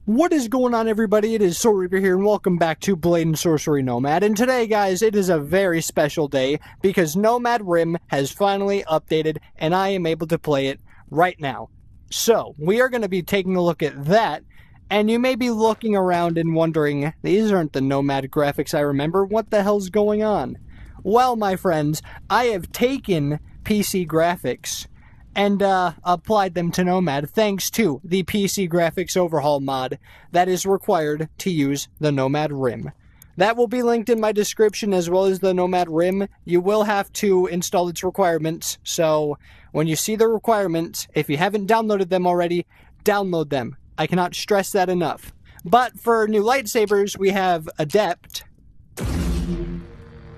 What is going on, everybody? It is Soul Reaper here, and welcome back to Blade and Sorcery Nomad. And today, guys, it is a very special day because Nomad Rim has finally updated, and I am able to play it right now. So, we are going to be taking a look at that, and you may be looking around and wondering, these aren't the Nomad graphics I remember. What the hell's going on? Well, my friends, I have taken PC graphics and applied them to Nomad thanks to the PC graphics overhaul mod that is required to use the Nomad Rim. That will be linked in my description as well as the Nomad Rim. You will have to install its requirements, so when you see the requirements, if you haven't downloaded them already, download them. I cannot stress that enough. But for new lightsabers, we have Adept.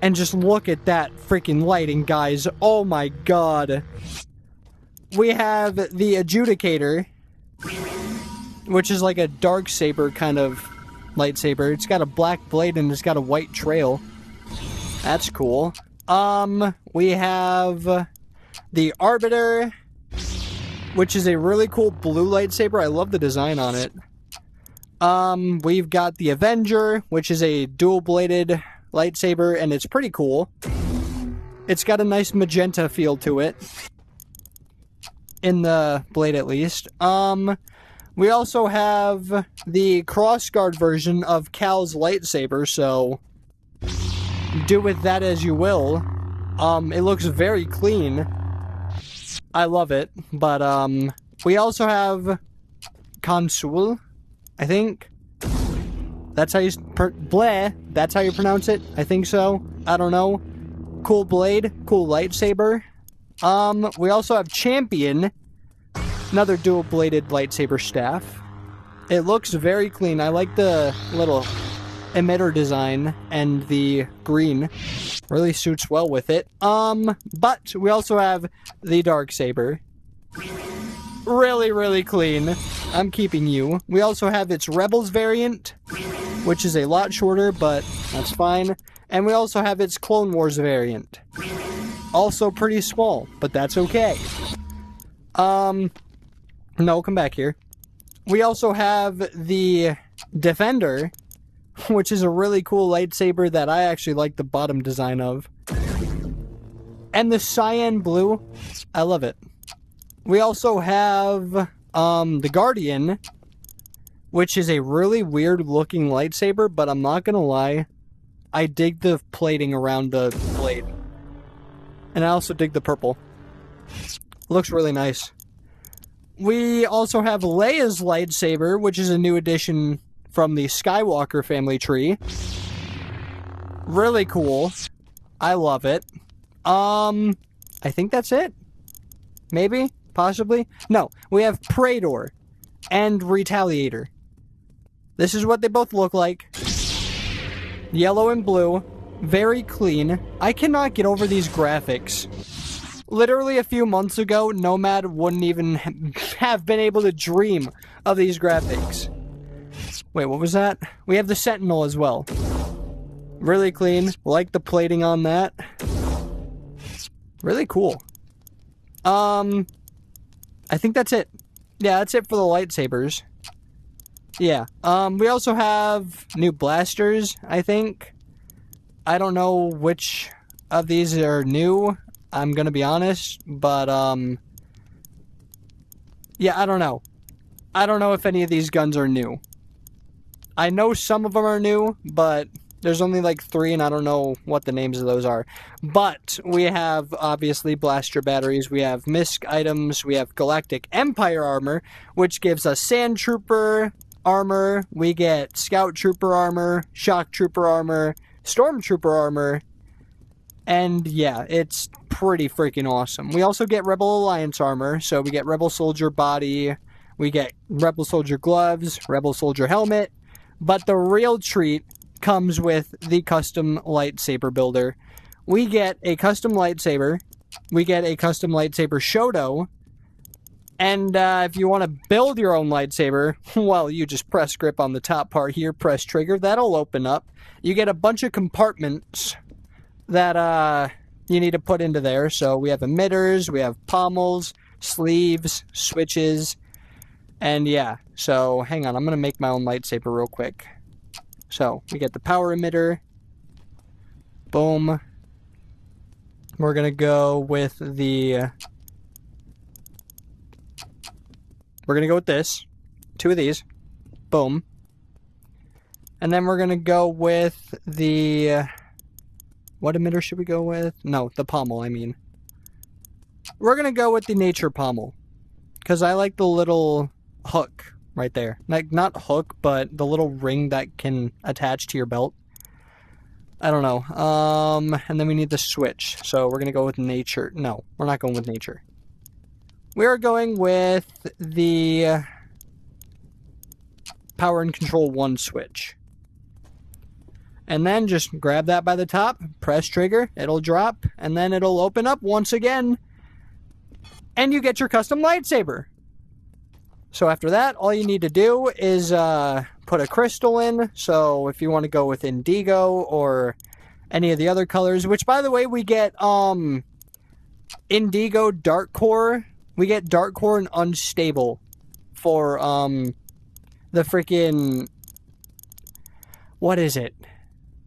And just look at that freaking lighting, guys. Oh my god. We have the Adjudicator, which is like a dark saber kind of lightsaber. It's got a black blade and it's got a white trail. That's cool. We have the Arbiter, which is a really cool blue lightsaber. I love the design on it. We've got the Avenger, which is a dual-bladed lightsaber, and it's pretty cool. It's got a nice magenta feel to it. In the blade, at least. We also have the crossguard version of Cal's lightsaber, so do with that as you will. It looks very clean. I love it, but we also have Consul, I think. That's how you that's how you pronounce it. I think so. I don't know. Cool blade, cool lightsaber. We also have Champion, another dual-bladed lightsaber staff. It looks very clean. I like the little emitter design, and the green really suits well with it. But we also have the Darksaber. Really, really clean. I'm keeping you. We also have its Rebels variant, which is a lot shorter, but that's fine. And we also have its Clone Wars variant. Also pretty small, but that's okay. No, come back here. We also have the Defender, which is a really cool lightsaber that I actually like the bottom design of. And the Cyan Blue, I love it. We also have the Guardian, which is a really weird looking lightsaber, but I'm not gonna lie, I dig the plating around the blade. And I also dig the purple. Looks really nice. We also have Leia's lightsaber, which is a new addition from the Skywalker family tree. Really cool. I love it. I think that's it. Maybe? Possibly? No. We have Praetor and Retaliator. This is what they both look like. Yellow and blue. Very clean. I cannot get over these graphics. Literally a few months ago, Nomad wouldn't even have been able to dream of these graphics. Wait, what was that? We have the Sentinel as well. Really clean. Like the plating on that. Really cool. I think that's it. Yeah, that's it for the lightsabers. Yeah. We also have new blasters, I think. I don't know which of these are new, I'm gonna be honest, but, yeah, I don't know. I don't know if any of these guns are new. I know some of them are new, but there's only like 3, and I don't know what the names of those are. But we have, obviously, blaster batteries, we have MISC items, we have Galactic Empire armor, which gives us Sand Trooper armor, we get Scout Trooper armor, Shock Trooper armor, Stormtrooper armor, and yeah, it's pretty freaking awesome. We also get Rebel Alliance armor, so we get Rebel Soldier body, we get Rebel Soldier gloves, Rebel Soldier helmet, but the real treat comes with the custom lightsaber builder. We get a custom lightsaber, we get a custom lightsaber Shoto, and if you want to build your own lightsaber, well, you just press grip on the top part here, press trigger, that'll open up. You get a bunch of compartments that you need to put into there. So we have emitters, we have pommels, sleeves, switches, and yeah, So, hang on, I'm gonna make my own lightsaber real quick. So, we get the power emitter. Boom. We're gonna go with the... We're gonna go with this. 2 of these. Boom. And then we're gonna go with the... What emitter should we go with? No, the pommel, I mean. We're gonna go with the nature pommel. Because I like the little hook right there. Like, not hook, but the little ring that can attach to your belt. I don't know. And then we need the switch. So we're gonna go with nature. No, we're not going with nature. We're going with the power and control 1 switch. And then just grab that by the top, press trigger, it'll drop, and then it'll open up once again, and you get your custom lightsaber. So after that, all you need to do is put a crystal in. So if you want to go with indigo or any of the other colors, which by the way, we get indigo dark core. We get dark core and unstable for the freaking... What is it?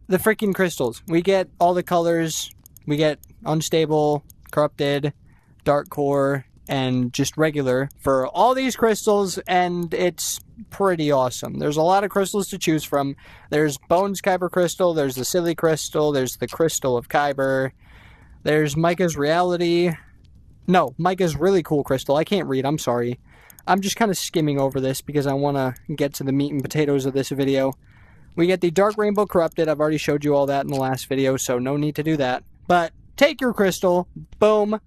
The freaking crystals. We get all the colors. We get unstable, corrupted, dark core, and just regular for all these crystals, and it's pretty awesome. There's a lot of crystals to choose from. There's Bones Kyber Crystal, there's the Silly Crystal, there's the Crystal of Kyber, there's Micah's Reality. No, Micah's Really Cool Crystal. I can't read, I'm sorry. I'm just kind of skimming over this because I want to get to the meat and potatoes of this video. We get the Dark Rainbow Corrupted. I've already showed you all that in the last video, so no need to do that. But take your crystal, boom,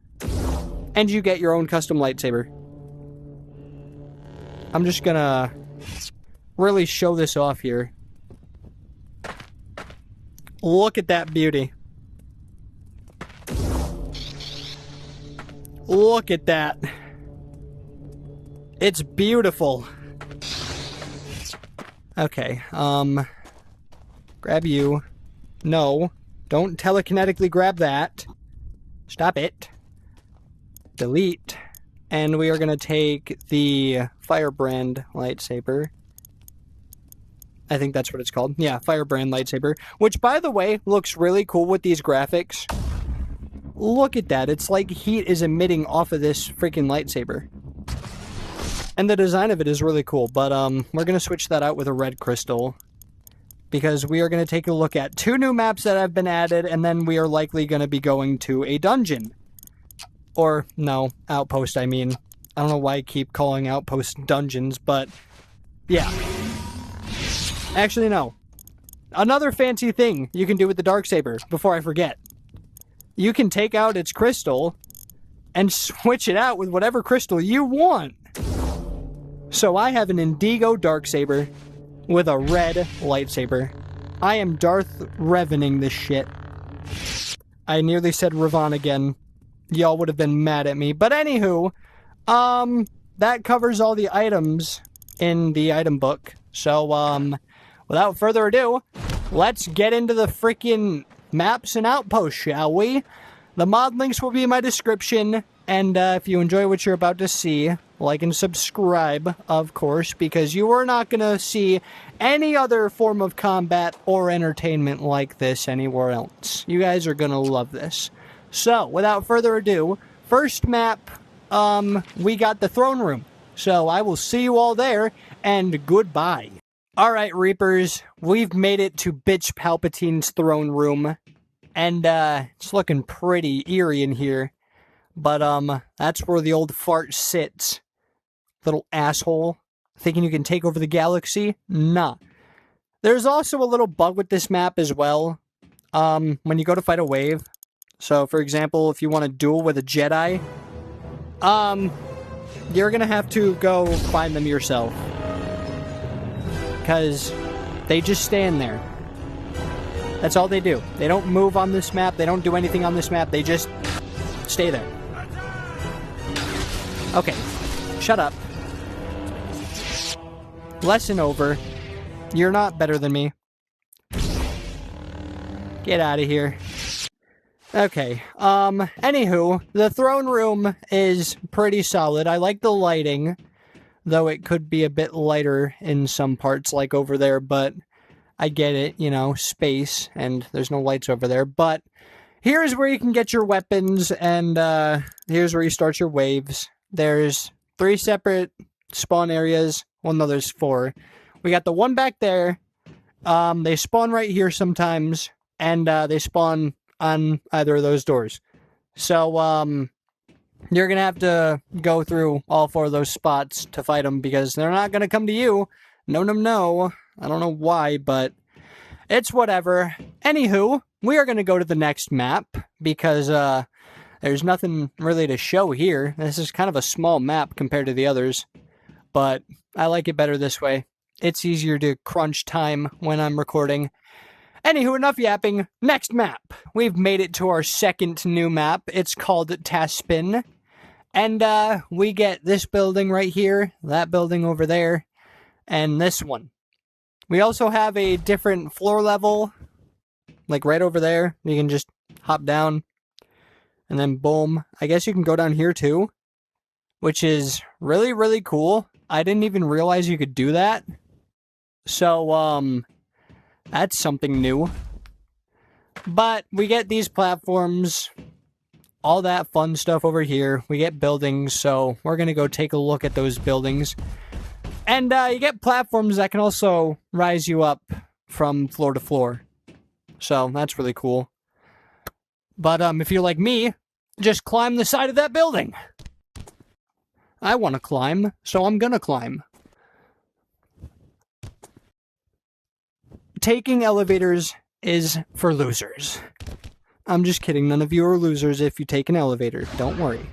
and you get your own custom lightsaber. I'm just gonna really show this off here. Look at that beauty. Look at that. It's beautiful. Okay, grab you. No, don't telekinetically grab that. Stop it. Delete. And we are going to take the Firebrand lightsaber. I think that's what it's called. Yeah, Firebrand lightsaber. Which, by the way, looks really cool with these graphics. Look at that. It's like heat is emitting off of this freaking lightsaber. And the design of it is really cool. But we're going to switch that out with a red crystal. Because we are going to take a look at 2 new maps that have been added. And then we are likely going to be going to a dungeon. Or, no, Outpost, I mean. I don't know why I keep calling Outpost dungeons, but yeah. Actually, no. Another fancy thing you can do with the Darksaber, before I forget. You can take out its crystal and switch it out with whatever crystal you want. So I have an Indigo Darksaber with a red lightsaber. I am Darth Revening this shit. I nearly said Revan again. Y'all would have been mad at me. But anywho, that covers all the items in the item book. So, without further ado, let's get into the freaking maps and outposts, shall we? The mod links will be in my description, and if you enjoy what you're about to see, like and subscribe, of course, because you are not going to see any other form of combat or entertainment like this anywhere else. You guys are going to love this. So, without further ado, first map, we got the throne room. So, I will see you all there, and goodbye. Alright, Reapers, we've made it to Bitch Palpatine's throne room. And, it's looking pretty eerie in here. But, that's where the old fart sits. Little asshole. Thinking you can take over the galaxy? Nah. There's also a little bug with this map as well. When you go to fight a wave. So, for example, if you want to duel with a Jedi, you're gonna have to go find them yourself. Because they just stand there. That's all they do. They don't move on this map. They don't do anything on this map. They just stay there. Okay. Shut up. Lesson over. You're not better than me. Get out of here. Okay, anywho, the throne room is pretty solid. I like the lighting. though it could be a bit lighter in some parts, like over there, but I get it, you know, space, and there's no lights over there, but here's where you can get your weapons, and here's where you start your waves. There's 3 separate spawn areas. Well, no, there's 4. We got the one back there. They spawn right here sometimes, and they spawn on either of those doors. So, you're going to have to go through all 4 of those spots to fight them, because they're not going to come to you. No, no, no. I don't know why, but it's whatever. Anywho, we are going to go to the next map, because there's nothing really to show here. This is kind of a small map compared to the others, but I like it better this way. It's easier to crunch time when I'm recording. Anywho, enough yapping. Next map. We've made it to our second new map. It's called Taspin. And we get this building right here, that building over there, and this one. We also have a different floor level, like right over there. You can just hop down, and then boom. I guess you can go down here too, which is really, really cool. I didn't even realize you could do that. So, that's something new. But we get these platforms, all that fun stuff over here. We get buildings, so we're going to go take a look at those buildings. And you get platforms that can also rise you up from floor to floor. So that's really cool. But if you're like me, just climb the side of that building. I want to climb, so I'm going to climb. Taking elevators is for losers. I'm just kidding. None of you are losers if you take an elevator. Don't worry.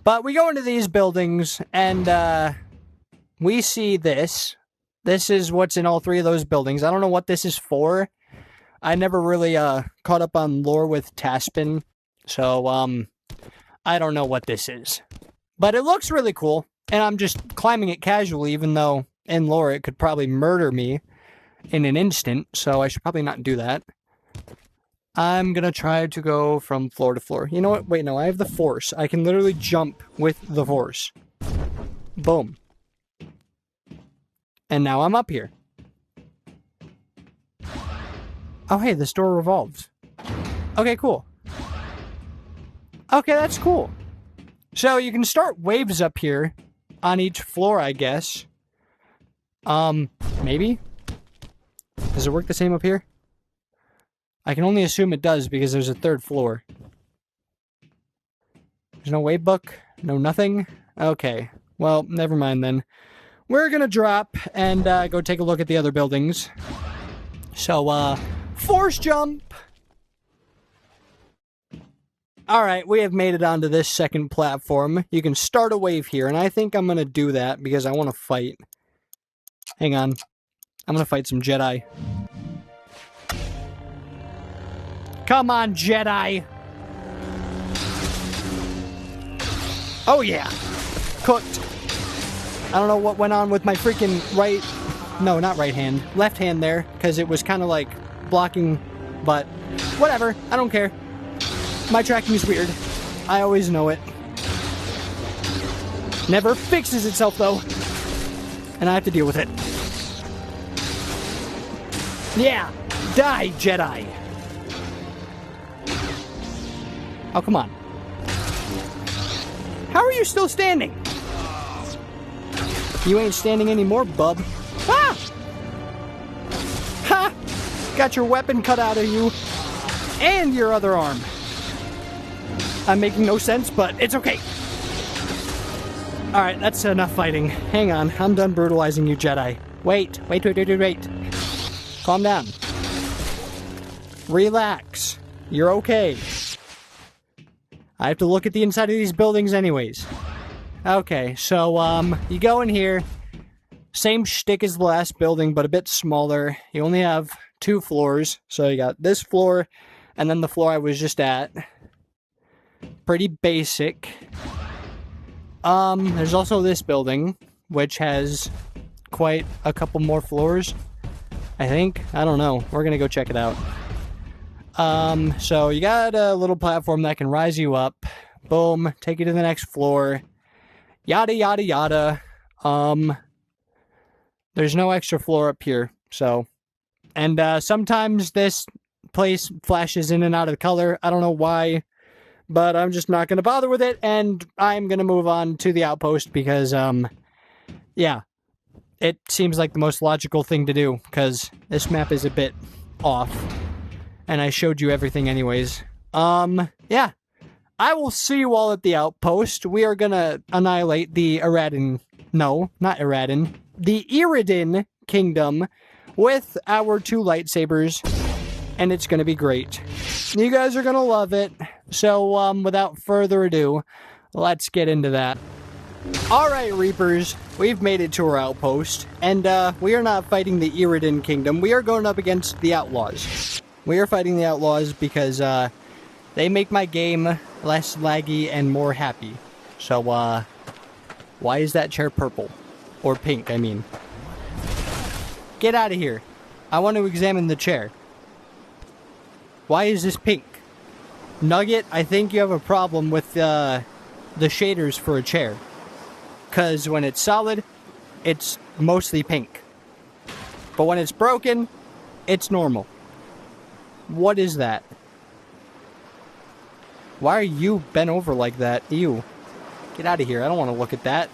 But we go into these buildings, and we see this. This is what's in all 3 of those buildings. I don't know what this is for. I never really caught up on lore with Taspin, so I don't know what this is. But it looks really cool, and I'm just climbing it casually, even though in lore it could probably murder me in an instant, so I should probably not do that. I'm gonna try to go from floor to floor. You know what? Wait, no, I have the force. I can literally jump with the force. Boom. And now I'm up here. Oh, hey, this door revolves. Okay, cool. Okay, that's cool. So you can start waves up here on each floor, I guess. Maybe? Does it work the same up here? I can only assume it does because there's a 3rd floor. There's no wave book? No nothing? Okay. Well, never mind then. We're gonna drop and go take a look at the other buildings. So, force jump! Alright, we have made it onto this second platform. You can start a wave here, and I think I'm gonna do that because I want to fight. Hang on. I'm gonna fight some Jedi. Come on, Jedi! Oh yeah! Cooked. I don't know what went on with my freaking right... No, not right hand. Left hand there, because it was kind of like blocking, but whatever. I don't care. My tracking is weird. I always know it. Never fixes itself, though. And I have to deal with it. Yeah! Die, Jedi! Oh, come on. How are you still standing? You ain't standing anymore, bub. Ah! Ha! Got your weapon cut out of you. And your other arm. I'm making no sense, but it's okay. Alright, that's enough fighting. Hang on, I'm done brutalizing you, Jedi. Wait. Calm down. Relax. You're okay. I have to look at the inside of these buildings anyways. Okay, so, you go in here. Same shtick as the last building, but a bit smaller. You only have 2 floors. So you got this floor, and then the floor I was just at. Pretty basic. There's also this building, which has quite a couple more floors. I think. I don't know. We're gonna go check it out. So you got a little platform that can rise you up. Boom. Take you to the next floor. Yada, yada, yada. There's no extra floor up here, so... And sometimes this place flashes in and out of color. I don't know why, but I'm just not going to bother with it, and I'm going to move on to the Outpost because, yeah, it seems like the most logical thing to do, because this map is a bit off, and I showed you everything anyways. Yeah. I will see you all at the Outpost. We are gonna annihilate the Iradin... No, not Iradin. The Iridin Kingdom with our 2 lightsabers, and it's gonna be great. You guys are gonna love it. So, without further ado, let's get into that. Alright, Reapers, we've made it to our Outpost, and, we are not fighting the Iridin Kingdom. We are going up against the Outlaws. We are fighting the Outlaws because, they make my game less laggy and more happy. So, why is that chair purple? Or pink, I mean. Get out of here. I want to examine the chair. Why is this pink? Nugget, I think you have a problem with, the shaders for a chair. Because when it's solid, it's mostly pink. But when it's broken, it's normal. What is that? Why are you bent over like that? Ew. Get out of here. I don't want to look at that.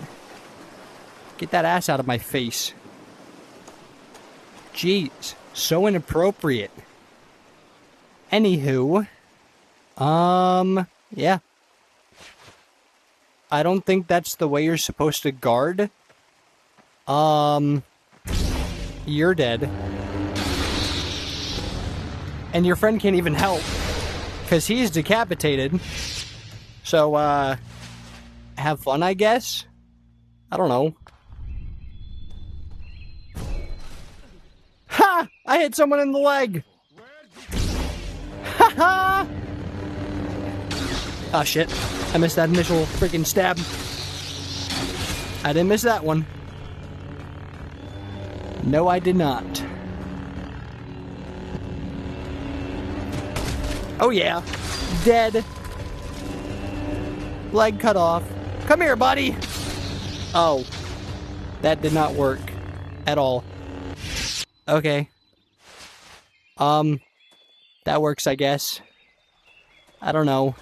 Get that ass out of my face. Jeez. So inappropriate. Anywho. Yeah. I don't think that's the way you're supposed to guard. You're dead. And your friend can't even help. Because he's decapitated. So, have fun, I guess? I don't know. Ha! I hit someone in the leg! Ha ha! Oh shit. I missed that initial freaking stab. I didn't miss that one. No, I did not. Oh yeah. Dead. Leg cut off. Come here, buddy! Oh. That did not work. At all. Okay. That works, I guess. I don't know.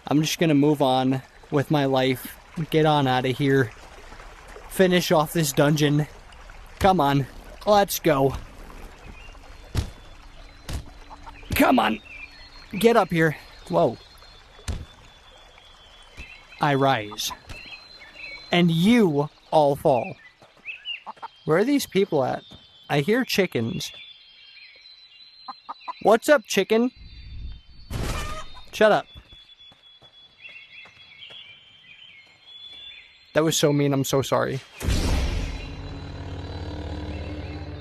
I'm just gonna move on with my life. Get on out of here. Finish off this dungeon. Come on. Let's go. Come on. Get up here. Whoa. I rise. And you all fall. Where are these people at? I hear chickens. What's up, chicken? Shut up. That was so mean, I'm so sorry.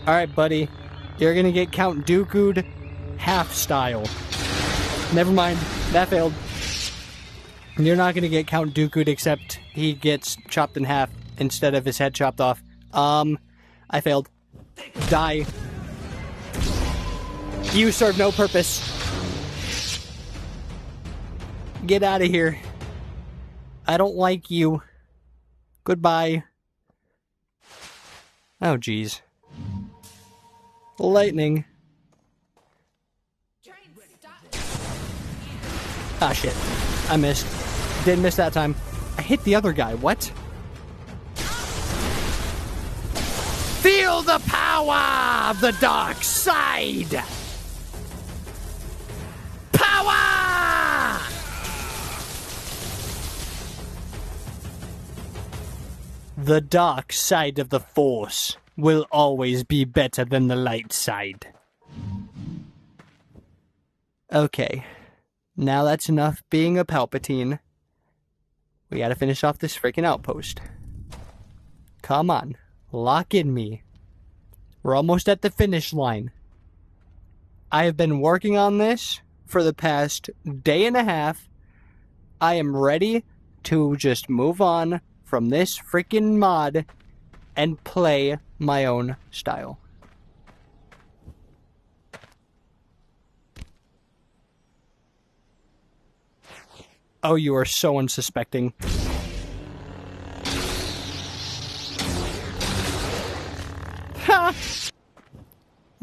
Alright, buddy. You're gonna get Count Dooku'd half style. Never mind. That failed. You're not gonna get Count Dooku'd except he gets chopped in half instead of his head chopped off. I failed. Die. You serve no purpose. Get out of here. I don't like you. Goodbye. Oh, jeez. Lightning. Ah, shit. I missed. Didn't miss that time. I hit the other guy. What? Feel the power of the dark side! Power! The dark side of the Force will always be better than the light side. Okay. Now that's enough being a Palpatine. We gotta finish off this freaking outpost. Come on. Lock in me. We're almost at the finish line. I have been working on this for the past day and a half. I am ready to just move on from this freaking mod and play my own style. Oh, you are so unsuspecting.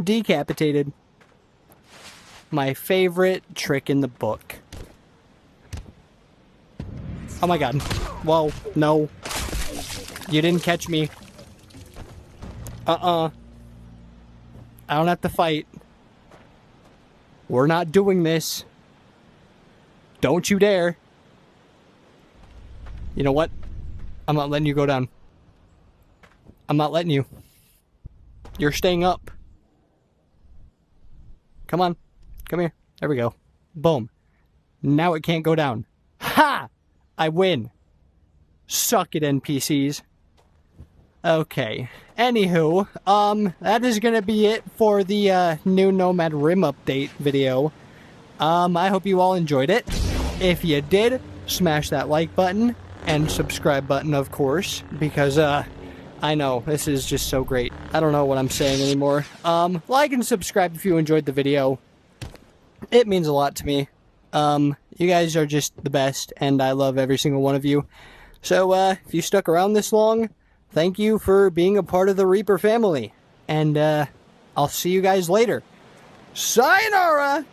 Decapitated. My favorite trick in the book. Oh my god. Whoa, no. You didn't catch me. I don't have to fight. We're not doing this. Don't you dare. You know what? I'm not letting you go down. I'm not letting you. You're staying up. Come on. Come here. There we go. Boom. Now it can't go down. Ha! I win. Suck it, NPCs. Okay. Anywho, that is gonna be it for the new Nomad Rim update video. I hope you all enjoyed it. If you did, smash that like button and subscribe button, of course, because I know this is just so great. I don't know what I'm saying anymore. Like and subscribe if you enjoyed the video. It means a lot to me. You guys are just the best, and I love every single one of you. So, if you stuck around this long, thank you for being a part of the Reaper family. And, I'll see you guys later. Sayonara!